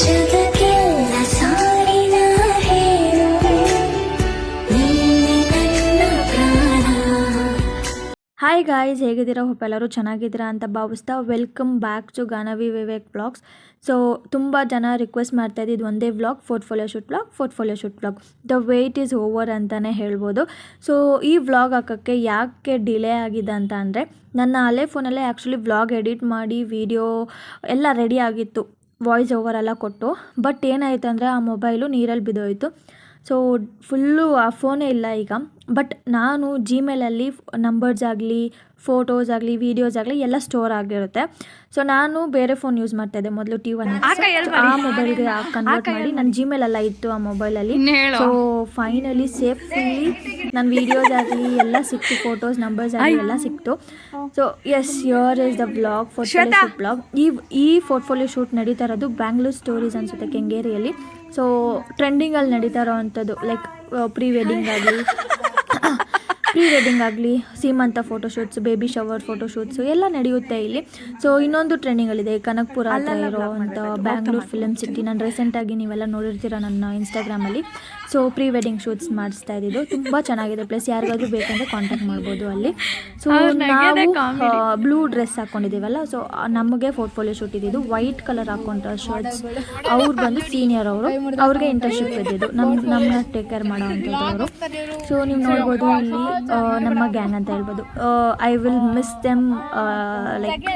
ಜಗಕ್ಕೆಲ್ಲ ಸಾರಿನ ಹೇಳು ನೀನೆ ನನ್ನ ಪ್ರಾಣ. ಹಾಯ್ ಗಾಯ್ಸ್, ಹೇಗಿದ್ದೀರಾ? ಹೋಪ್ ಎಲ್ಲರೂ ಚೆನ್ನಾಗಿದ್ದೀರಾ ಅಂತ ಭಾವಿಸ್ತಾ welcome back to Ganavi Vivek vlogs. So ತುಂಬ ಜನ ರಿಕ್ವೆಸ್ಟ್ ಮಾಡ್ತಾ ಇದ್ದಿದ್ದು ಒಂದೇ vlog, portfolio shoot vlog. The wait is over ಅಂತಲೇ ಹೇಳ್ಬೋದು. ಸೊ ಈ ವ್ಲಾಗ್ ಹಾಕೋಕ್ಕೆ ಯಾಕೆ ಡಿಲೇ ಆಗಿದೆ ಅಂತ ಅಂದರೆ, ನನ್ನ ಹಳೆ ಫೋನಲ್ಲೇ ಆ್ಯಕ್ಚುಲಿ ವ್ಲಾಗ್ ಎಡಿಟ್ ಮಾಡಿ ವಿಡಿಯೋ ಎಲ್ಲ ರೆಡಿ ಆಗಿತ್ತು, ವಾಯ್ಸ್ ಓವರ್ ಎಲ್ಲ ಕೊಟ್ಟು. ಬಟ್ ಏನಾಯಿತು ಅಂದರೆ ಆ ಮೊಬೈಲು ನೀರಲ್ಲಿ ಬಿದ್ದೋಯಿತು. ಸೊ ಫುಲ್ಲು ಆ ಫೋನೇ ಇಲ್ಲ ಈಗ. ಬಟ್ ನಾನು ಜಿಮೇಲಲ್ಲಿ ನಂಬರ್ಸ್ ಆಗಲಿ, ಫೋಟೋಸ್ ಆಗಲಿ, ವೀಡಿಯೋಸ್ ಆಗಲಿ ಎಲ್ಲ ಸ್ಟೋರ್ ಆಗಿರುತ್ತೆ. ಸೊ ನಾನು ಬೇರೆ ಫೋನ್ ಯೂಸ್ ಮಾಡ್ತಾಯಿದ್ದೆ ಮೊದಲು, T1 ಆ ಮೊಬೈಲ್ಗೆ ಕನ್ವರ್ಟ್ ಮಾಡಿ ನನ್ನ ಜಿಮೇಲೆಲ್ಲ ಇತ್ತು ಆ ಮೊಬೈಲಲ್ಲಿ. ಸೊ ಫೈನಲಿ ಸೇಫ್ಲಿ ನನ್ನ ವೀಡಿಯೋಸ್ ಆಗಲಿ ಎಲ್ಲ ಸಿಕ್ತು, ಫೋಟೋಸ್, ನಂಬರ್ಸ್ ಆಗಲಿ ಎಲ್ಲ ಸಿಕ್ತು. So yes, here is the vlog, portfolio shoot vlog. ಈ ಪೋರ್ಟ್ಫೋಲಿಯೋ ಶೂಟ್ ನಡೀತಾ ಇರೋದು ಬ್ಯಾಂಗ್ಳೂರ್ ಸ್ಟೋರೀಸ್ ಅನಿಸುತ್ತೆ, ಕೆಂಗೇರಿಯಲ್ಲಿ. ಸೊ ಟ್ರೆಂಡಿಂಗಲ್ಲಿ ನಡೀತಾ ಇರೋ ಅಂಥದ್ದು, ಲೈಕ್ ಪ್ರೀ ವೆಡ್ಡಿಂಗ್ ಆಗಲಿ, ಸೀಮಂತ ಫೋಟೋಶೂಟ್ಸ್, ಬೇಬಿ ಶವರ್ ಫೋಟೋಶೂಟ್ಸು ಎಲ್ಲ ನಡೆಯುತ್ತೆ ಇಲ್ಲಿ. ಸೊ ಇನ್ನೊಂದು ಟ್ರೆಂಡಿಂಗಲ್ಲಿದೆ, ಕನಕಪುರ ಹತ್ರ ಇರೋವಂಥ ಬ್ಯಾಂಗ್ಳೂರ್ ಫಿಲಮ್ ಸಿಟಿ. ನಾನು ರೀಸೆಂಟಾಗಿ ನೀವೆಲ್ಲ ನೋಡಿರ್ತೀರ ನನ್ನ ಇನ್ಸ್ಟಾಗ್ರಾಮಲ್ಲಿ. ಸೊ ಪ್ರೀ ವೆಡ್ಡಿಂಗ್ ಶೂಟ್ಸ್ ಮಾಡಿಸ್ತಾ ಇದ್ದಿದ್ದು, ತುಂಬ ಚೆನ್ನಾಗಿದೆ ಪ್ಲೇಸ್. ಯಾರಿಗಾದ್ರೂ ಬೇಕಂದರೆ ಕಾಂಟ್ಯಾಕ್ಟ್ ಮಾಡ್ಬೋದು ಅಲ್ಲಿ. ಸೊ ನಾವು ಬ್ಲೂ ಡ್ರೆಸ್ ಹಾಕ್ಕೊಂಡಿದ್ದೀವಲ್ಲ, ಸೊ ನಮಗೆ ಪೋರ್ಟ್ಫೋಲಿಯೋ ಶೂಟ್ ಇದ್ದಿದ್ದು. ವೈಟ್ ಕಲರ್ ಹಾಕ್ಕೊಂಡ್ರ ಶರ್ಟ್ಸ್, ಅವ್ರು ಬಂದು ಸೀನಿಯರ್ ಅವ್ರಿಗೆ ಇಂಟರ್ನ್ಶಿಪ್ ಇದ್ದಿದ್ದು, ನಮ್ಮನ್ನ ಟೇಕ್ ಕೇರ್ ಮಾಡೋ ಅಂಥದ್ದು ಅವರು. ಸೊ ನೀವು ನೋಡ್ಬೋದು ಇಲ್ಲಿ ನಮ್ಮ ಗ್ಯಾಂಗ್ ಅಂತ ಹೇಳ್ಬೋದು. I will miss them like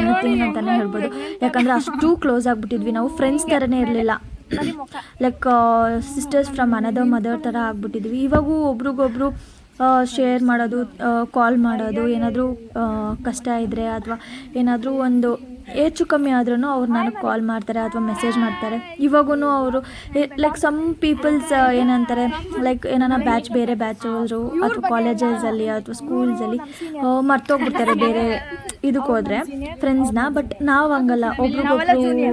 anything ಅಂತಲೇ ಹೇಳ್ಬೋದು. ಯಾಕಂದರೆ ಅಷ್ಟು ಕ್ಲೋಸ್ ಆಗಿಬಿಟ್ಟಿದ್ವಿ ನಾವು, ಫ್ರೆಂಡ್ಸ್ ಥರನೇ ಇರಲಿಲ್ಲ. Like sisters from another mother ಥರ ಆಗ್ಬಿಟ್ಟಿದ್ವಿ. ಇವಾಗೂ ಒಬ್ರಿಗೊಬ್ರು ಶೇರ್ ಮಾಡೋದು, ಕಾಲ್ ಮಾಡೋದು, ಏನಾದರೂ ಕಷ್ಟ ಇದ್ದರೆ ಅಥವಾ ಏನಾದರೂ ಒಂದು ಹೆಚ್ಚು ಕಮ್ಮಿ ಆದ್ರೂ ಅವ್ರು ನನಗೆ ಕಾಲ್ ಮಾಡ್ತಾರೆ ಅಥವಾ ಮೆಸೇಜ್ ಮಾಡ್ತಾರೆ. ಇವಾಗೂ ಅವರು ಲೈಕ್ ಸಮ್ ಪೀಪಲ್ಸ್ ಏನಂತಾರೆ, ಲೈಕ್ ಏನಾನ ಬೇರೆ ಬ್ಯಾಚ್ ಅವರು ಅಥವಾ ಕಾಲೇಜಸಲ್ಲಿ ಅಥವಾ ಸ್ಕೂಲ್ಸಲ್ಲಿ ಮರ್ತೋಗ್ಬಿಡ್ತಾರೆ ಬೇರೆ ಇದಕ್ಕೆ ಹೋದರೆ ಫ್ರೆಂಡ್ಸ್ನ. ಬಟ್ ನಾವು ಹಂಗಲ್ಲ, ಒಬ್ರಿಗೊಬ್ರು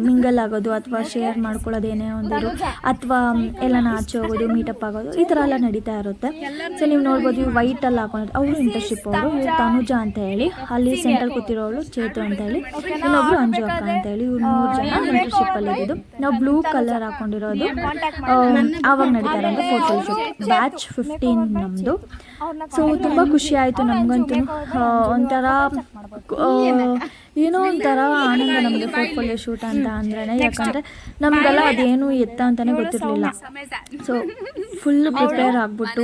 ಮಿಂಗಲ್ ಆಗೋದು ಅಥವಾ ಶೇರ್ ಮಾಡ್ಕೊಳ್ಳೋದು, ಏನೇ ಒಂದಿರು ಅಥವಾ ಎಲ್ಲನ ಆಚೆ ಹೋಗೋದು, ಮೀಟಪ್ ಆಗೋದು, ಈ ಥರ ಎಲ್ಲ ನಡೀತಾ ಇರುತ್ತೆ. ಸೊ ನೀವು ನೋಡ್ಬೋದು, ಇವು ವೈಟಲ್ಲಿ ಹಾಕೊಂಡಿದ್ರು ಅವರು ಇಂಟರ್ನ್ಶಿಪ್ ಅವರು. ಇವ್ರು ತನುಜಾ ಅಂತ ಹೇಳಿ, ಅಲ್ಲಿ ಸೆಂಟ್ರಲ್ ಕೂತಿರೋಳು ಚೇತು ಅಂತ ಹೇಳಿ, ಇನ್ನೊಬ್ರು ಅಂಜು ಅಕ್ಕ ಅಂತ ಹೇಳಿ, ಇವ್ರು 3 ಜನ ಇಂಟರ್ನ್ಶಿಪ್ಪಲ್ಲಿ ಇದ್ದಿದ್ದು. ನಾವು ಬ್ಲೂ ಕಲರ್ ಹಾಕೊಂಡಿರೋದು ಆವಾಗ ನಡೀತಾ ಇರೋದು ಪೋರ್ಟ್ಫೋಲಿಯೋ ಶೂಟ್, ಬ್ಯಾಚ್ 15 ನಮ್ಮದು. ಸೊ ತುಂಬ ಖುಷಿ ಆಯಿತು ನಮಗಂತೂ. ಒಂಥರ ಏನೋ ಒಂಥರ ಆನಂದ ನಮಗೆ ಪೋರ್ಟ್ಫೋಲಿಯೋ ಶೂಟ್ ಅಂತ ಅಂದ್ರೇ. ಯಾಕಂದರೆ ನಮಗೆಲ್ಲ ಅದೇನು ಎತ್ತ ಅಂತಲೇ ಗೊತ್ತಿರಲಿಲ್ಲ. ಸೊ ಫುಲ್ ಪ್ರಿಪೇರ್ ಆಗಿಬಿಟ್ಟು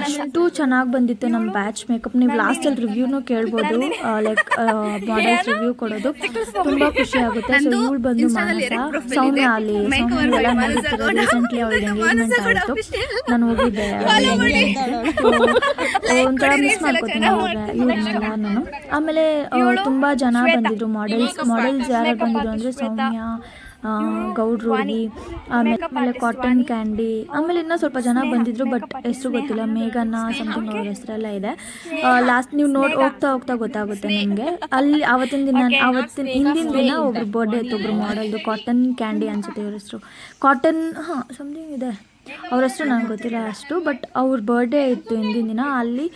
ಅಷ್ಟು ಚೆನ್ನಾಗಿ ಬಂದಿತ್ತು ನಮ್ಮ ಬ್ಯಾಚ್ ಮೇಕಪ್. ನೀವು ಲಾಸ್ಟಲ್ಲಿ ರಿವ್ಯೂನೂ ಕೇಳ್ಬೋದು, ಲೈಕ್ ಮಾಡೆಲ್ಸ್ ರಿವ್ಯೂ ಕೊಡೋದು ತುಂಬ ಖುಷಿ ಆಗುತ್ತೆ. ಸೊ ಇವಳು ಬಂದು ಮಾನಸ, ಸೌಮ್ಯ ಅಲ್ಲಿ ಎಲ್ಲ ನೋಡಿರ್ತೀರ, ರೀಸೆಂಟ್ಲಿ ಅವಳಿಗೆ ಎಂಗೇಜ್ಮೆಂಟ್ ಆಯಿತು, ನಾನು ಹೋಗಿದ್ದೆ. ಒಂಥರ ಮಿಸ್ ಮಾಡ್ಕೋತೀನಿ ಇವ್ರನ್ನೆಲ್ಲ ನಾನು. ಆಮೇಲೆ ತುಂಬ ಜನ ಬಂದಿದ್ರು, ಮಾಡೆಲ್ಸ್ ಯಾರು ಬಂದಿದ್ರು ಅಂದರೆ ಸೌಮ್ಯ, ಗೌಡ್ರು ಹುಡುಗಿ, ಆಮೇಲೆ ಕಾಟನ್ ಕ್ಯಾಂಡಿ, ಆಮೇಲೆ ಇನ್ನೂ ಸ್ವಲ್ಪ ಜನ ಬಂದಿದ್ರು, ಬಟ್ ಹೆಸರು ಗೊತ್ತಿಲ್ಲ, ಮೇಘನ ಸಮಥಿಂಗ್ ಅವ್ರ ಹೆಸರೆಲ್ಲ ಇದೆ. ಲಾಸ್ಟ್ ನೀವು ಹೋಗ್ತಾ ಗೊತ್ತಾಗುತ್ತೆ ನಿಮಗೆ. ಅಲ್ಲಿ ಹಿಂದಿನ ದಿನ ಒಬ್ರು ಬರ್ಡೇ ಇತ್ತು, ಒಬ್ರು ಮಾಡೆಲ್ದು, ಕಾಟನ್ ಕ್ಯಾಂಡಿ ಅನ್ಸುತ್ತೆ ಇವ್ರ ಹೆಸರು, ಕಾಟನ್ ಸಮಥಿಂಗ್ ಇದೆ ಅವ್ರ ಹೆಸರು, ನನಗೆ ಗೊತ್ತಿಲ್ಲ ಅಷ್ಟು. ಬಟ್ ಅವ್ರ ಬರ್ಡೇ ಇತ್ತು ಹಿಂದಿನ ದಿನ. ಅಲ್ಲಿ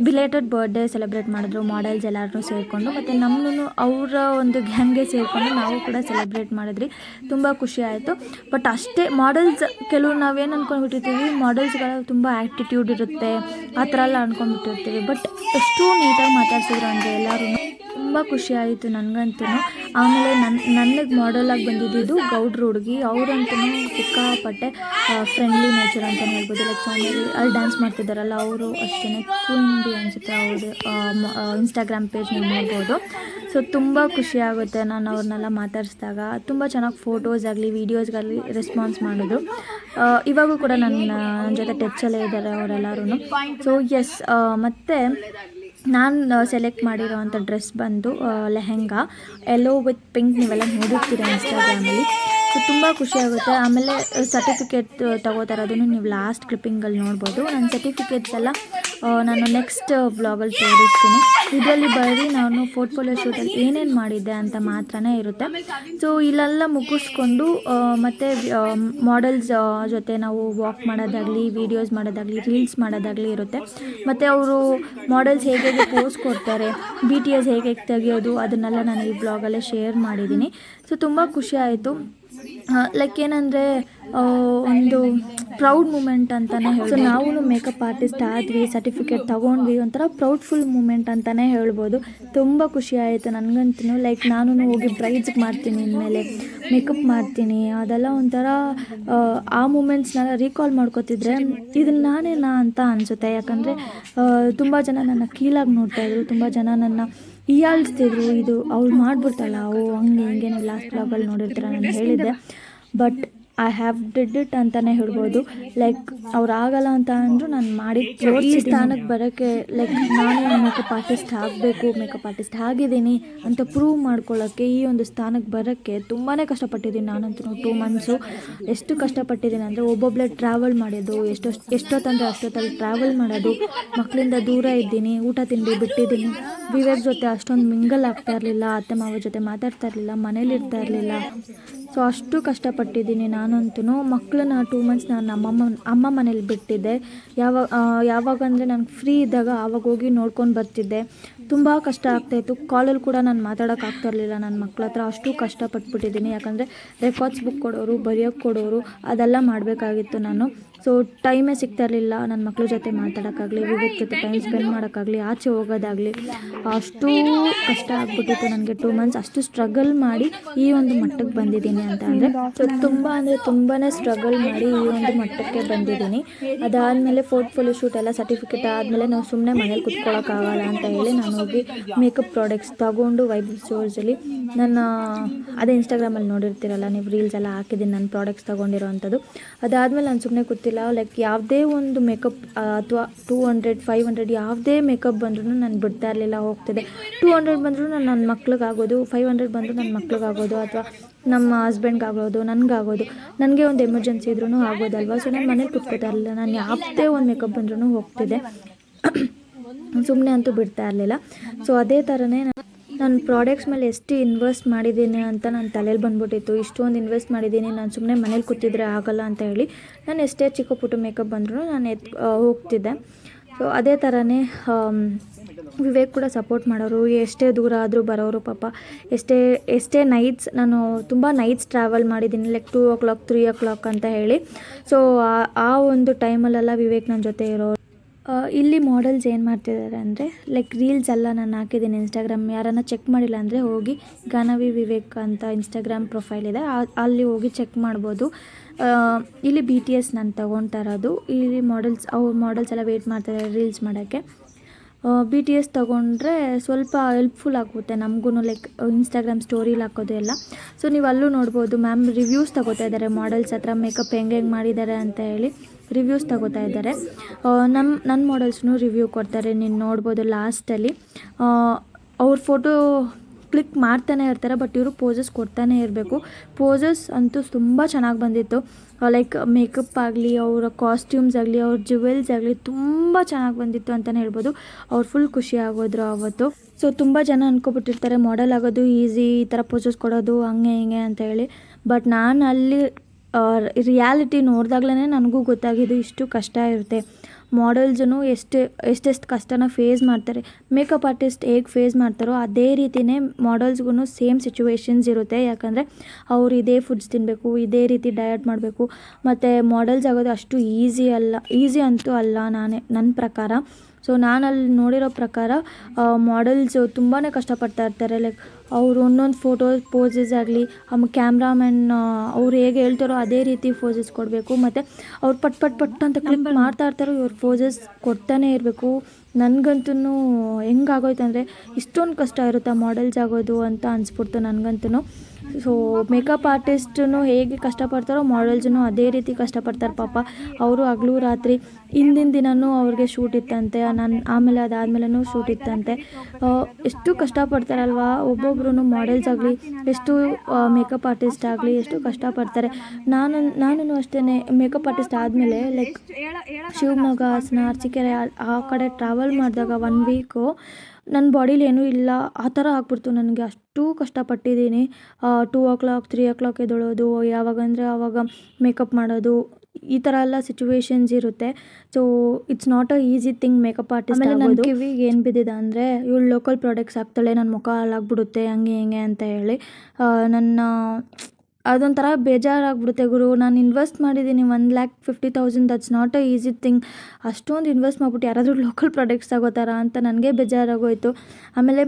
ಬಿಲೇಟೆಡ್ ಬರ್ಡೇ ಸೆಲೆಬ್ರೇಟ್ ಮಾಡಿದ್ರು ಮಾಡೆಲ್ಸ್ ಎಲ್ಲರೂ ಸೇರಿಕೊಂಡು. ಮತ್ತು ನಮ್ಮನ್ನು ಅವರ ಒಂದು ಗ್ಯಾಂಗ್ಗೆ ಸೇರಿಕೊಂಡು ನಾವು ಕೂಡ ಸೆಲೆಬ್ರೇಟ್ ಮಾಡಿದ್ರಿ. ತುಂಬ ಖುಷಿ ಆಯಿತು. ಬಟ್ ಅಷ್ಟೇ ಮಾಡೆಲ್ಸ್, ಕೆಲವು ನಾವೇನು ಅಂದ್ಕೊಂಡ್ಬಿಟ್ಟಿರ್ತೀವಿ, ಮಾಡೆಲ್ಸ್ಗಳ ತುಂಬ ಆ್ಯಕ್ಟಿಟ್ಯೂಡ್ ಇರುತ್ತೆ ಆ ಥರ ಎಲ್ಲ ಅಂದ್ಕೊಂಡ್ಬಿಟ್ಟಿರ್ತೀವಿ. ಬಟ್ ಎಷ್ಟು ನೀಟಾಗಿ ಮಾತಾಡ್ಸಿದ್ರು ಅಂದರೆ ಎಲ್ಲರೂ ತುಂಬ ಖುಷಿ ಆಯಿತು ನನಗಂತೂ. ಆಮೇಲೆ ನನಗೆ ಮಾಡೆಲಾಗಿ ಬಂದಿದ್ದು ಗೌಡ್ರು ಹುಡುಗಿ, ಅವರಂತೂ ಸಿಕ್ಕಾಪಟ್ಟೆ ಫ್ರೆಂಡ್ಲಿ ನೇಚರ್ ಅಂತಲೇ ಹೇಳ್ಬೋದು. ಲೈಕ್ ಸೌಮ್ಯಲಿ ಅಲ್ಲಿ ಡ್ಯಾನ್ಸ್ ಮಾಡ್ತಿದ್ದಾರಲ್ಲ ಅವರು ಅಷ್ಟೇ, ಕ್ವೀನ್ ಅನಿಸುತ್ತೆ ಅವ್ರದ್ದು ಇನ್ಸ್ಟಾಗ್ರಾಮ್ ಪೇಜ್ ನೀವು ನೋಡ್ಬೋದು. ಸೊ ತುಂಬ ಖುಷಿ ಆಗುತ್ತೆ ನಾನು ಅವ್ರನ್ನೆಲ್ಲ ಮಾತಾಡಿಸಿದಾಗ. ತುಂಬ ಚೆನ್ನಾಗಿ ಫೋಟೋಸ್ ಆಗಲಿ ವೀಡಿಯೋಸ್ಗಾಗಲಿ ರೆಸ್ಪಾನ್ಸ್ ಮಾಡಿದ್ರು. ಇವಾಗೂ ಕೂಡ ನನ್ನ ಜೊತೆ ಟಚ್ಚಲ್ಲೇ ಇದ್ದಾರೆ ಅವರೆಲ್ಲರೂ. ಸೊ ಎಸ್, ಮತ್ತು ನಾನು ಸೆಲೆಕ್ಟ್ ಮಾಡಿರೋವಂಥ ಡ್ರೆಸ್ ಬಂದು ಲೆಹೆಂಗಾ, ಯೆಲ್ಲೋ ವಿತ್ ಪಿಂಕ್, ನೀವೆಲ್ಲ ನೋಡಿರ್ತೀರ ಇನ್ಸ್ಟಾಗ್ರಾಮಲ್ಲಿ. ಸೊ ತುಂಬ ಖುಷಿಯಾಗುತ್ತೆ. ಆಮೇಲೆ ಸರ್ಟಿಫಿಕೇಟ್ ತಗೋತಾ ಇರೋದನ್ನು ನೀವು ಲಾಸ್ಟ್ ಕ್ಲಿಪ್ಪಿಂಗಲ್ಲಿ ನೋಡ್ಬೋದು. ನನ್ನ ಸರ್ಟಿಫಿಕೇಟ್ಸ್ ಎಲ್ಲ ನಾನು ನೆಕ್ಸ್ಟ್ ಬ್ಲಾಗಲ್ಲಿ ತೋರಿಸ್ತೀನಿ. ಇದರಲ್ಲಿ ಬರೀ ನಾನು ಪೋರ್ಟ್ಫೋಲಿಯೋ ಶೂಟಲ್ಲಿ ಏನೇನು ಮಾಡಿದ್ದೆ ಅಂತ ಮಾತ್ರನೇ ಇರುತ್ತೆ. ಸೊ ಇಲ್ಲೆಲ್ಲ ಮುಗಿಸ್ಕೊಂಡು ಮತ್ತು ಮಾಡೆಲ್ಸ್ ಜೊತೆ ನಾವು ವಾಕ್ ಮಾಡೋದಾಗಲಿ, ವೀಡಿಯೋಸ್ ಮಾಡೋದಾಗಲಿ, ರೀಲ್ಸ್ ಮಾಡೋದಾಗಲಿ ಇರುತ್ತೆ. ಮತ್ತು ಅವರು ಮಾಡೆಲ್ಸ್ ಹೇಗೆ ಪೋಸ್ ಕೊಡ್ತಾರೆ, BTS ಹೇಗೆ ತೆಗೆಯೋದು, ಅದನ್ನೆಲ್ಲ ನಾನು ಈ ಬ್ಲಾಗಲ್ಲೇ ಶೇರ್ ಮಾಡಿದ್ದೀನಿ. ಸೊ ತುಂಬ ಖುಷಿ ಆಯಿತು. ಲೈಕ್ ಏನಂದರೆ ಒಂದು ಪ್ರೌಡ್ ಮೂಮೆಂಟ್ ಅಂತಲೇ ಹೇಳಿ. ಸೊ ನಾವು ಮೇಕಪ್ ಆರ್ಟಿಸ್ಟ್ ಆದ್ವಿ, ಸರ್ಟಿಫಿಕೇಟ್ ತೊಗೊಂಡ್ವಿ, ಒಂಥರ ಪ್ರೌಡ್ಫುಲ್ ಮೂಮೆಂಟ್ ಅಂತಲೇ ಹೇಳ್ಬೋದು. ತುಂಬ ಖುಷಿ ಆಯಿತು ನನಗಂತೂ. ಲೈಕ್ ನಾನು ಹೋಗಿ ಬ್ರೈಡ್ಸ್ಗೆ ಮಾಡ್ತೀನಿ, ಇನ್ಮೇಲೆ ಮೇಕಪ್ ಮಾಡ್ತೀನಿ, ಅದೆಲ್ಲ ಒಂಥರ ಆ ಮೂಮೆಂಟ್ಸ್ನೆಲ್ಲ ರೀಕಾಲ್ ಮಾಡ್ಕೋತಿದ್ರೆ ಇದನ್ನು ನಾನೇನಾ ಅಂತ ಅನಿಸುತ್ತೆ. ಯಾಕಂದರೆ ತುಂಬ ಜನ ನನ್ನ ಕೀಳಾಗಿ ನೋಡ್ತಾಯಿದ್ರು, ತುಂಬ ಜನ ನನ್ನ ಹೀಯಾಳಿಸ್ತಿದ್ರು. ಇದು ಅವ್ಳು ಮಾಡ್ಬಿಡ್ತಾಳ, ಹಂಗೆ ಹಿಂಗೇನೆ ಲಾಸ್ಟ್ ಬ್ಲಾಗಲ್ಲಿ ನೋಡಿರ್ತೀರ ನಾನು ಹೇಳಿದ್ದೆ. But I have did it ಅಂತಲೇ ಹೇಳ್ಬೋದು. ಲೈಕ್ ಅವ್ರು ಆಗಲ್ಲ ಅಂತ ಅಂದರೂ ನಾನು ಮಾಡಿ ಈ ಸ್ಥಾನಕ್ಕೆ ಬರೋಕ್ಕೆ, ಲೈಕ್ ನಾನು ಮೇಕಪ್ ಆರ್ಟಿಸ್ಟ್ ಆಗಬೇಕು, ಮೇಕಪ್ ಆರ್ಟಿಸ್ಟ್ ಆಗಿದ್ದೀನಿ ಅಂತ ಪ್ರೂವ್ ಮಾಡ್ಕೊಳ್ಳೋಕ್ಕೆ, ಈ ಒಂದು ಸ್ಥಾನಕ್ಕೆ ಬರೋಕ್ಕೆ ತುಂಬಾ ಕಷ್ಟಪಟ್ಟಿದ್ದೀನಿ ನಾನಂತೂ. 2 ಮಂತ್ಸು ಎಷ್ಟು ಕಷ್ಟಪಟ್ಟಿದ್ದೀನಿ ಅಂದರೆ ಒಬ್ಬೊಬ್ಬಳೇ ಟ್ರಾವೆಲ್ ಮಾಡೋದು, ಎಷ್ಟೊತ್ತಂದರೆ ಅಷ್ಟೊತ್ತಲ್ಲಿ ಟ್ರಾವೆಲ್ ಮಾಡೋದು, ಮಕ್ಕಳಿಂದ ದೂರ ಇದ್ದೀನಿ, ಊಟ ತಿಂಡಿ ಬಿಟ್ಟಿದ್ದೀನಿ, ವಿವೇಕ್ ಜೊತೆ ಅಷ್ಟೊಂದು ಮಿಂಗಲ್ ಆಗ್ತಾ ಇರಲಿಲ್ಲ, ಅತ್ತೆ ಮಾವ ಜೊತೆ ಮಾತಾಡ್ತಾ ಇರಲಿಲ್ಲ, ಮನೇಲಿ ಇರ್ತಾ ಇರಲಿಲ್ಲ. ಸೊ ಅಷ್ಟು ಕಷ್ಟಪಟ್ಟಿದ್ದೀನಿ ನಾನಂತೂ. ಮಕ್ಕಳನ್ನ 2 ಮಂತ್ಸ್ ನಾನು ಅಮ್ಮ ಮನೇಲಿ ಬಿಟ್ಟಿದ್ದೆ. ಯಾವಾಗಂದರೆ ನಾನು ಫ್ರೀ ಇದ್ದಾಗ ಆವಾಗ ಹೋಗಿ ನೋಡ್ಕೊಂಡು ಬರ್ತಿದ್ದೆ. ತುಂಬ ಕಷ್ಟ ಆಗ್ತಾಯಿತ್ತು. ಕಾಲಲ್ಲಿ ಕೂಡ ನಾನು ಮಾತಾಡೋಕ್ಕಾಗ್ತಾ ಇರಲಿಲ್ಲ ನನ್ನ ಮಕ್ಕಳ ಹತ್ರ, ಅಷ್ಟು ಕಷ್ಟಪಟ್ಬಿಟ್ಟಿದ್ದೀನಿ. ಯಾಕಂದರೆ ರೆಕಾರ್ಡ್ಸ್ ಬುಕ್ ಕೊಡೋರು, ಬರೆಯೋಕ್ಕೆ ಕೊಡೋರು, ಅದೆಲ್ಲ ಮಾಡಬೇಕಾಗಿತ್ತು ನಾನು. ಸೊ ಟೈಮೇ ಸಿಗ್ತಾ ಇರಲಿಲ್ಲ ನನ್ನ ಮಕ್ಕಳ ಜೊತೆ ಮಾತಾಡೋಕ್ಕಾಗಲಿ, ವಿವೇಕ್ ಜೊತೆ ಟೈಮ್ ಸ್ಪೆಂಡ್ ಮಾಡೋಕ್ಕಾಗಲಿ, ಆಚೆ ಹೋಗೋದಾಗಲಿ. ಅಷ್ಟು ಕಷ್ಟ ಆಗ್ಬಿಟ್ಟಿತ್ತು ನನಗೆ. 2 ಮಂತ್ಸ್ ಅಷ್ಟು ಸ್ಟ್ರಗಲ್ ಮಾಡಿ ಈ ಒಂದು ಮಟ್ಟಕ್ಕೆ ಬಂದಿದ್ದೀನಿ ಅಂತ ಅಂದರೆ. ಸೊ ತುಂಬಾ ಸ್ಟ್ರಗಲ್ ಮಾಡಿ ಈ ಒಂದು ಮಟ್ಟಕ್ಕೆ ಬಂದಿದ್ದೀನಿ. ಅದಾದಮೇಲೆ ಪೋರ್ಟ್ಫೋಲಿಯೋ ಶೂಟ್ ಎಲ್ಲ ಸರ್ಟಿಫಿಕೇಟ್ ಆದಮೇಲೆ ನಾವು ಸುಮ್ಮನೆ ಮನೇಲಿ ಕುತ್ಕೊಳ್ಳೋಕ್ಕಾಗಲ್ಲ ಅಂತ ಹೇಳಿ ನಾನು ಹೋಗಿ ಮೇಕಪ್ ಪ್ರಾಡಕ್ಟ್ಸ್ ತೊಗೊಂಡು ವೈಬ್ ಸ್ಟೋರ್ಸಲ್ಲಿ ನನ್ನ ಅದೇ ಇನ್ಸ್ಟಾಗ್ರಾಮಲ್ಲಿ ನೋಡಿರ್ತೀರಲ್ಲ ನೀವು, ರೀಲ್ಸ್ ಎಲ್ಲ ಹಾಕಿದ್ದೀನಿ ನನ್ನ ಪ್ರಾಡಕ್ಟ್ಸ್ ತೊಗೊಂಡಿರೋ ಅಂಥದ್ದು. ಅದಾದಮೇಲೆ ನಾನು ಸುಮ್ಮನೆ ಕೂತಿಲ್ಲ. ಲೈಕ್ ಯಾವುದೇ ಒಂದು ಮೇಕಪ್ ಅಥವಾ 200, 500 ಯಾವುದೇ ಮೇಕಪ್ ಬಂದ್ರೂ ನಾನು ಬಿಡ್ತಾ ಇರಲಿಲ್ಲ, ಹೋಗ್ತಿದ್ದೆ. 200 ಬಂದರೂ ನನ್ನ ಮಕ್ಳಿಗಾಗೋದು, 500 ಬಂದರೂ ನನ್ನ ಮಕ್ಳಿಗಾಗೋದು, ಅಥವಾ ನಮ್ಮ ಹಸ್ಬೆಂಡ್ಗಾಗೋದು, ನನಗಾಗೋದು, ನನಗೆ ಒಂದು ಎಮರ್ಜೆನ್ಸಿ ಇದ್ರೂ ಆಗೋದಲ್ವ. ಸೊ ನಾನು ಮನೇಲಿ ಕುತ್ಕೋತಾ ಇರಲಿಲ್ಲ, ನಾನು ಯಾವುದೇ ಒಂದು ಮೇಕಪ್ ಬಂದ್ರೂ ಹೋಗ್ತಿದ್ದೆ, ಸುಮ್ಮನೆ ಅಂತೂ ಬಿಡ್ತಾ ಇರಲಿಲ್ಲ. ಸೊ ಅದೇ ಥರನೇ ನಾನು ಪ್ರಾಡಕ್ಟ್ಸ್ ಮೇಲೆ ಎಷ್ಟು ಇನ್ವೆಸ್ಟ್ ಮಾಡಿದ್ದೀನಿ ಅಂತ ನನ್ನ ತಲೆಯಲ್ಲಿ ಬಂದ್ಬಿಟ್ಟಿತ್ತು. ಇಷ್ಟೊಂದು ಇನ್ವೆಸ್ಟ್ ಮಾಡಿದ್ದೀನಿ, ನಾನು ಸುಮ್ಮನೆ ಮನೇಲಿ ಕೂತಿದ್ರೆ ಆಗಲ್ಲ ಅಂತ ಹೇಳಿ ನಾನು ಎಷ್ಟೇ ಚಿಕ್ಕ ಪುಟ್ಟ ಮೇಕಪ್ ಬಂದರೂ ನಾನು ಹೋಗ್ತಿದ್ದೆ. ಸೊ ಅದೇ ಥರನೇ ವಿವೇಕ್ ಕೂಡ ಸಪೋರ್ಟ್ ಮಾಡೋರು, ಎಷ್ಟೇ ದೂರ ಆದರೂ ಬರೋರು ಪಾಪ. ಎಷ್ಟೇ ನೈಟ್ಸ್, ನಾನು ತುಂಬ ನೈಟ್ಸ್ ಟ್ರಾವೆಲ್ ಮಾಡಿದ್ದೀನಿ, ಲೈಕ್ 2 o'clock 3 o'clock ಅಂತ ಹೇಳಿ. ಸೊ ಆ ಒಂದು ಟೈಮಲ್ಲೆಲ್ಲ ವಿವೇಕ್ ನನ್ನ ಜೊತೆ ಇರೋರು. ಇಲ್ಲಿ ಮಾಡೆಲ್ಸ್ ಏನು ಮಾಡ್ತಿದ್ದಾರೆ ಅಂದರೆ, ಲೈಕ್ ರೀಲ್ಸ್ ಎಲ್ಲ ನಾನು ಹಾಕಿದ್ದೀನಿ ಇನ್ಸ್ಟಾಗ್ರಾಮ್. ಯಾರನ್ನ ಚೆಕ್ ಮಾಡಿಲ್ಲ ಅಂದರೆ ಹೋಗಿ ಗಾನವಿ ವಿವೇಕ್ ಅಂತ ಇನ್ಸ್ಟಾಗ್ರಾಮ್ ಪ್ರೊಫೈಲ್ ಇದೆ, ಅಲ್ಲಿ ಹೋಗಿ ಚೆಕ್ ಮಾಡ್ಬೋದು. ಇಲ್ಲಿ BTS ನಾನು ತೊಗೊಳ್ತಾ ಇರೋದು. ಇಲ್ಲಿ ಮಾಡೆಲ್ಸ್ ಎಲ್ಲ ವೆಯ್ಟ್ ಮಾಡ್ತಾರೆ ರೀಲ್ಸ್ ಮಾಡೋಕ್ಕೆ. BTS ತೊಗೊಂಡ್ರೆ ಸ್ವಲ್ಪ ಹೆಲ್ಪ್ಫುಲ್ ಆಗುತ್ತೆ ನಮಗೂ, ಲೈಕ್ ಇನ್ಸ್ಟಾಗ್ರಾಮ್ ಸ್ಟೋರಿಲಿ ಹಾಕೋದು ಎಲ್ಲ. ಸೊ ನೀವು ಅಲ್ಲೂ ನೋಡ್ಬೋದು, ಮ್ಯಾಮ್ ರಿವ್ಯೂಸ್ ತೊಗೋತಾ ಇದ್ದಾರೆ ಮಾಡೆಲ್ಸ್ ಹತ್ರ, ಮೇಕಪ್ ಹೆಂಗೆ ಮಾಡಿದ್ದಾರೆ ಅಂತ ಹೇಳಿ ರಿವ್ಯೂಸ್ ತೊಗೋತಾ ಇದ್ದಾರೆ. ನನ್ನ ಮಾಡೆಲ್ಸ್ನೂ ರಿವ್ಯೂ ಕೊಡ್ತಾರೆ, ನೀನು ನೋಡ್ಬೋದು ಲಾಸ್ಟಲ್ಲಿ. ಅವ್ರ ಫೋಟೋ ಕ್ಲಿಕ್ ಮಾಡ್ತಾನೆ ಇರ್ತಾರೆ, ಬಟ್ ಇವರು ಪೋಸಸ್ ಕೊಡ್ತಾನೆ ಇರಬೇಕು. ಪೋಸಸ್ ಅಂತೂ ತುಂಬ ಚೆನ್ನಾಗಿ ಬಂದಿತ್ತು. ಲೈಕ್ ಮೇಕಪ್ ಆಗಲಿ, ಅವರ ಕಾಸ್ಟ್ಯೂಮ್ಸ್ ಆಗಲಿ, ಅವ್ರ ಜ್ಯುವೆಲ್ಸ್ ಆಗಲಿ ತುಂಬ ಚೆನ್ನಾಗಿ ಬಂದಿತ್ತು ಅಂತಲೇ ಹೇಳ್ಬೋದು. ಅವ್ರು ಫುಲ್ ಖುಷಿ ಆಗೋದ್ರು ಅವತ್ತು. ಸೊ ತುಂಬ ಜನ ಅಂದ್ಕೊಬಿಟ್ಟಿರ್ತಾರೆ ಮಾಡೆಲ್ ಆಗೋದು ಈಸಿ, ಈ ಥರ ಪೋಸಸ್ ಕೊಡೋದು ಹಂಗೆ ಹಿಂಗೆ ಅಂತ ಹೇಳಿ. ಬಟ್ ನಾನು ಅಲ್ಲಿ ರಿಯಾಲಿಟಿ ನೋಡಿದಾಗ್ಲೇ ನನಗೂ ಗೊತ್ತಾಗಿದ್ದು ಇಷ್ಟು ಕಷ್ಟ ಇರುತ್ತೆ. ಮಾಡೆಲ್ಸೂ ಎಷ್ಟೆಷ್ಟು ಕಷ್ಟನ ಫೇಸ್ ಮಾಡ್ತಾರೆ. ಮೇಕಪ್ ಆರ್ಟಿಸ್ಟ್ ಹೇಗೆ ಫೇಸ್ ಮಾಡ್ತಾರೋ ಅದೇ ರೀತಿಯೇ ಮಾಡೆಲ್ಸ್ಗೂ ಸೇಮ್ ಸಿಚುವೇಶನ್ಸ್ ಇರುತ್ತೆ. ಯಾಕಂದರೆ ಅವ್ರು ಇದೇ ಫುಡ್ಸ್ ತಿನ್ನಬೇಕು, ಇದೇ ರೀತಿ ಡಯಟ್ ಮಾಡಬೇಕು. ಮತ್ತು ಮಾಡೆಲ್ಸ್ ಆಗೋದು ಅಷ್ಟು ಈಸಿ ಅಂತೂ ಅಲ್ಲ ನನ್ನ ಪ್ರಕಾರ. ಸೊ ನಾನಲ್ಲಿ ನೋಡಿರೋ ಪ್ರಕಾರ ಮಾಡೆಲ್ಸು ತುಂಬಾ ಕಷ್ಟಪಡ್ತಾ ಇರ್ತಾರೆ. ಲೈಕ್ ಅವರು ಒಂದೊಂದು ಫೋಟೋ ಪೋಸಸ್ ಆಗಲಿ, ಕ್ಯಾಮ್ರಾಮನ್ ಅವ್ರು ಹೇಗೆ ಹೇಳ್ತಾರೋ ಅದೇ ರೀತಿ ಪೋಸಸ್ ಕೊಡಬೇಕು. ಮತ್ತು ಅವ್ರು ಪಟ್ ಅಂತ ಕ್ಲಿಕ್ ಮಾಡ್ತಾ ಇರ್ತಾರೋ ಇವ್ರು ಪೋಸಸ್ ಕೊಡ್ತಾನೆ ಇರಬೇಕು. ನನಗಂತೂ ಹೆಂಗಾಗೋಯ್ತು ಅಂದರೆ ಇಷ್ಟೊಂದು ಕಷ್ಟ ಇರುತ್ತಾ ಮಾಡೆಲ್ಸ್ ಆಗೋದು ಅಂತ ಅನಿಸ್ಬಿಡ್ತು ನನಗಂತೂ. ಸೊ ಮೇಕಪ್ ಆರ್ಟಿಸ್ಟೂ ಹೇಗೆ ಕಷ್ಟಪಡ್ತಾರೋ ಮಾಡೆಲ್ಸೂ ಅದೇ ರೀತಿ ಕಷ್ಟಪಡ್ತಾರೆ ಪಾಪ. ಅವರು ಹಗಲು ರಾತ್ರಿ ಹಿಂದಿನ ದಿನವೂ ಅವ್ರಿಗೆ ಶೂಟ್ ಇತ್ತಂತೆ, ಆಮೇಲೆ ಅದಾದಮೇಲೂ ಶೂಟ್ ಇತ್ತಂತೆ. ಎಷ್ಟು ಕಷ್ಟಪಡ್ತಾರಲ್ವ ಒಬ್ಬೊಬ್ರು ಮಾಡೆಲ್ಸ್ ಆಗಲಿ, ಎಷ್ಟು ಮೇಕಪ್ ಆರ್ಟಿಸ್ಟ್ ಆಗಲಿ ಎಷ್ಟು ಕಷ್ಟಪಡ್ತಾರೆ. ನಾನು ಅಷ್ಟೇ ಮೇಕಪ್ ಆರ್ಟಿಸ್ಟ್ ಆದಮೇಲೆ ಲೈಕ್ ಶಿವಮೊಗ್ಗ, ಹಾಸನ, ಅರಸೀಕೆರೆ ಆ ಕಡೆ ಟ್ರಾವೆಲ್ ಮಾಡಿದಾಗ 1 ವೀಕು ನನ್ನ ಬಾಡೀಲಿ ಏನೂ ಇಲ್ಲ ಆ ಥರ ಆಗ್ಬಿಡ್ತು ನನಗೆ. ಅಷ್ಟು ಕಷ್ಟಪಟ್ಟಿದ್ದೀನಿ. 2 o'clock 3 o'clock ಎದ್ದೇಳೋದು, ಯಾವಾಗಂದರೆ ಆವಾಗ ಮೇಕಪ್ ಮಾಡೋದು, ಈ ಥರ ಎಲ್ಲ ಸಿಚುವೇಶನ್ಸ್ ಇರುತ್ತೆ. So it's not a easy thing makeup artist ಆಗೋದು. ನನ್ನ ಕಿವಿಗೆ ಏನು ಬಿದ್ದಿದೆ ಅಂದರೆ ಇವಳು ಲೋಕಲ್ ಪ್ರಾಡಕ್ಟ್ಸ್ ಹಾಕ್ತಾಳೆ, ನನ್ನ ಮುಖ ಹಾಳಾಗ್ಬಿಡುತ್ತೆ ಹಂಗೆ ಹಿಂಗೆ ಅಂತ ಹೇಳಿ ಅದೊಂಥರ ಬೇಜಾರಾಗ್ಬಿಡುತ್ತೆ ಗುರು. ನಾನು ಇನ್ವೆಸ್ಟ್ ಮಾಡಿದ್ದೀನಿ 1,50,000. That's not a easy thing. ಅಷ್ಟೊಂದು ಇನ್ವೆಸ್ಟ್ ಮಾಡ್ಬಿಟ್ಟು ಯಾರಾದರೂ ಲೋಕಲ್ ಪ್ರಾಡಕ್ಟ್ಸ್ ತಗೋತಾರ ಅಂತ ನನಗೆ ಬೇಜಾರಾಗೋಯಿತು. ಆಮೇಲೆ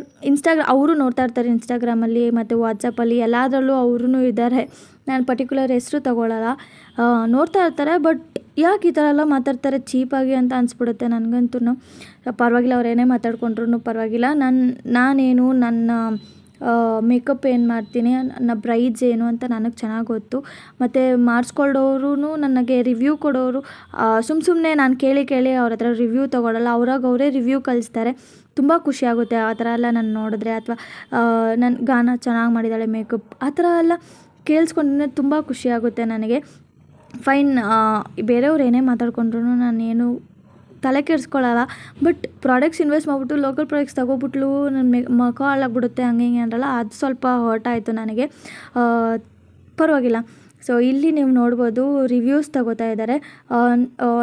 ಅವರು ನೋಡ್ತಾ ಇರ್ತಾರೆ ಇನ್ಸ್ಟಾಗ್ರಾಮಲ್ಲಿ ಮತ್ತು ವಾಟ್ಸಪ್ಪಲ್ಲಿ ಎಲ್ಲದರಲ್ಲೂ ಅವರೂ ಇದ್ದಾರೆ. ನಾನು ಪರ್ಟಿಕ್ಯುಲರ್ ಹೆಸರು ತಗೊಳ್ಳಲ್ಲ, ನೋಡ್ತಾ ಇರ್ತಾರೆ. ಬಟ್ ಯಾಕೆ ಈ ಥರ ಎಲ್ಲ ಮಾತಾಡ್ತಾರೆ ಚೀಪಾಗಿ ಅಂತ ಅನಿಸ್ಬಿಡುತ್ತೆ ನನಗಂತೂ. ಪರವಾಗಿಲ್ಲ, ಅವ್ರು ಏನೇ ಮಾತಾಡ್ಕೊಂಡ್ರೂ ಪರವಾಗಿಲ್ಲ. ನಾನೇನು ನನ್ನ ಮೇಕಪ್ ಏನು ಮಾಡ್ತೀನಿ, ನನ್ನ ಬ್ರೈಡ್ಸ್ ಏನು ಅಂತ ನನಗೆ ಚೆನ್ನಾಗಿ ಗೊತ್ತು. ಮತ್ತು ಮಾಡಿಸ್ಕೊಳ್ಳೋರು ನನಗೆ ರಿವ್ಯೂ ಕೊಡೋರು ಸುಮ್ಮನೆ ನಾನು ಕೇಳಿ ಅವ್ರ ಹತ್ರ ರಿವ್ಯೂ ತೊಗೊಳಲ್ಲ, ಅವರೇ ರಿವ್ಯೂ ಕಳಿಸ್ತಾರೆ. ತುಂಬ ಖುಷಿಯಾಗುತ್ತೆ ಆ ಥರ ಎಲ್ಲ ನಾನು ನೋಡಿದ್ರೆ. ಅಥವಾ ನನ್ನ ಗಾನ ಚೆನ್ನಾಗಿ ಮಾಡಿದ್ದಾಳೆ ಮೇಕಪ್ ಆ ಥರ ಎಲ್ಲ ಕೇಳಿಸ್ಕೊಂಡ್ರೆ ತುಂಬ ಖುಷಿಯಾಗುತ್ತೆ ನನಗೆ. ಫೈನ್, ಬೇರೆಯವ್ರು ಏನೇ ಮಾತಾಡ್ಕೊಂಡ್ರು ನಾನೇನು ತಲೆ ಕೆಡಿಸ್ಕೊಳ್ಳಲ್ಲ. ಬಟ್ ಪ್ರಾಡಕ್ಟ್ಸ್ ಇನ್ವೆಸ್ಟ್ ಮಾಡಿಬಿಟ್ಟು ಲೋಕಲ್ ಪ್ರಾಡಕ್ಟ್ಸ್ ತೊಗೊಬಿಟ್ಲು ನನ್ನ ಮುಖ ಹಾಳಾಗ್ಬಿಡುತ್ತೆ ಹಂಗೆ ಹಿಂಗೆ ಅಂದ್ರಲ್ಲ, ಅದು ಸ್ವಲ್ಪ ಹರ್ಟ್ ಆಯಿತು ನನಗೆ. ಪರವಾಗಿಲ್ಲ. ಸೊ ಇಲ್ಲಿ ನೀವು ನೋಡ್ಬೋದು ರಿವ್ಯೂಸ್ ತಗೋತಾ ಇದ್ದಾರೆ.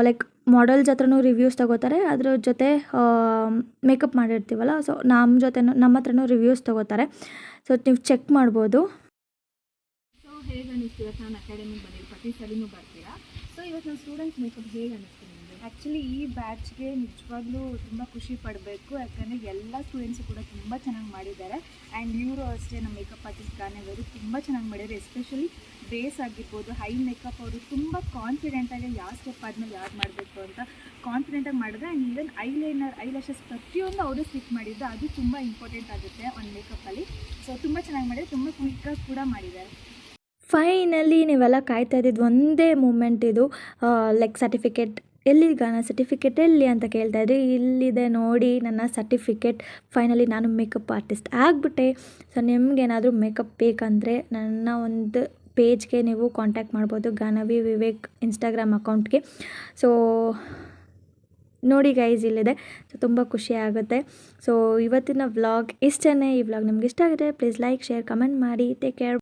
ಲೈಕ್ ಮಾಡೆಲ್ಸ್ ಹತ್ರನೂ ರಿವ್ಯೂಸ್ ತಗೋತಾರೆ, ಅದ್ರ ಜೊತೆ ಮೇಕಪ್ ಮಾಡಿರ್ತೀವಲ್ಲ, ಸೊ ನಮ್ಮ ಹತ್ರನೂ ರಿವ್ಯೂಸ್ ತಗೋತಾರೆ. ಸೊ ನೀವು ಚೆಕ್ ಮಾಡ್ಬೋದು. ಸೊ ಹೇಗೆ ಅನ್ನಿಸ್ತೀರ? ನಾನು ಅಕಾಡೆಮಿಗೆ ಬಂದಿದ್ದು ಪ್ರತಿ ಸಲಿನೂ ಬರ್ತೀರಾ. ಸೊ ಇವತ್ತು ನನ್ನ ಸ್ಟೂಡೆಂಟ್ಸ್ ಮೇಕಪ್ ಹೇಗೆ ಅನ್ನಿಸ್ತೀವಿ? ಆ್ಯಕ್ಚುಲಿ ಈ ಬ್ಯಾಚ್ಗೆ ನಿಜವಾಗ್ಲೂ ತುಂಬ ಖುಷಿ ಪಡಬೇಕು, ಯಾಕಂದರೆ ಎಲ್ಲ ಸ್ಟೂಡೆಂಟ್ಸು ಕೂಡ ತುಂಬ ಚೆನ್ನಾಗಿ ಮಾಡಿದ್ದಾರೆ. ಆ್ಯಂಡ್ ಇವರು ಅಷ್ಟೇ ನಮ್ಮ ಮೇಕಪ್ ಆರ್ಟಿಸ್ಟ್ ಗಾನವರು ತುಂಬ ಚೆನ್ನಾಗಿ ಮಾಡಿದ್ದಾರೆ. ಎಸ್ಪೆಷಲಿ ಬೇಸ್ ಆಗಿರ್ಬೋದು, ಹೈ ಮೇಕಪ್ ಅವರು ತುಂಬ ಕಾನ್ಫಿಡೆಂಟಾಗಿ ಯಾವ ಸ್ಟೆಪ್ ಆದಮೇಲೆ ಯಾವ್ದು ಮಾಡಬೇಕು ಅಂತ ಕಾನ್ಫಿಡೆಂಟಾಗಿ ಮಾಡಿದ್ರೆ. ಆ್ಯಂಡ್ ಈವನ್ ಐಲ್ಯಾಶಸ್ ಪ್ರತಿಯೊಂದು ಅವರು ಸ್ಟಿಕ್ ಮಾಡಿದ್ದು, ಅದು ತುಂಬ ಇಂಪಾರ್ಟೆಂಟ್ ಆಗುತ್ತೆ ಒಂದು ಮೇಕಪ್ಪಲ್ಲಿ. ಸೊ ತುಂಬ ಚೆನ್ನಾಗಿ ಮಾಡಿದ್ದಾರೆ, ತುಂಬ ಕ್ವಿಕ್ಕಾಗಿ ಕೂಡ ಮಾಡಿದ್ದಾರೆ. ಫೈನಲಿ ನೀವೆಲ್ಲ ಕಾಯ್ತಾ ಇದ್ದಿದ್ದು ಒಂದೇ ಮೂಮೆಂಟ್ ಇದು. ಲೈಕ್ ಸರ್ಟಿಫಿಕೇಟ್ ಎಲ್ಲಿ, ಗಾನ ಸರ್ಟಿಫಿಕೇಟ್ ಎಲ್ಲಿ ಅಂತ ಕೇಳ್ತಾಯಿದ್ರಿ. ಇಲ್ಲಿದೆ ನೋಡಿ ನನ್ನ ಸರ್ಟಿಫಿಕೇಟ್. ಫೈನಲಿ ನಾನು ಮೇಕಪ್ ಆರ್ಟಿಸ್ಟ್ ಆಗಿಬಿಟ್ಟೆ. ಸೊ ನಿಮಗೇನಾದರೂ ಮೇಕಪ್ ಬೇಕಂದರೆ ನನ್ನ ಒಂದು ಪೇಜ್ಗೆ ನೀವು ಕಾಂಟ್ಯಾಕ್ಟ್ ಮಾಡ್ಬೋದು, ಗಾನವಿ ವಿವೇಕ್ ಇನ್ಸ್ಟಾಗ್ರಾಮ್ ಅಕೌಂಟ್ಗೆ. ಸೊ ನೋಡಿ ಗೈಸ್ ಇಲ್ಲಿದೆ. ಸೊ ತುಂಬ ಖುಷಿ ಆಗುತ್ತೆ. ಸೊ ಇವತ್ತಿನ ವ್ಲಾಗ್ ಇಷ್ಟೇ. ಈ ವ್ಲಾಗ್ ನಿಮ್ಗೆ ಇಷ್ಟ ಆಗಿದೆ ಪ್ಲೀಸ್ ಲೈಕ್, ಶೇರ್, ಕಮೆಂಟ್ ಮಾಡಿ. Take care.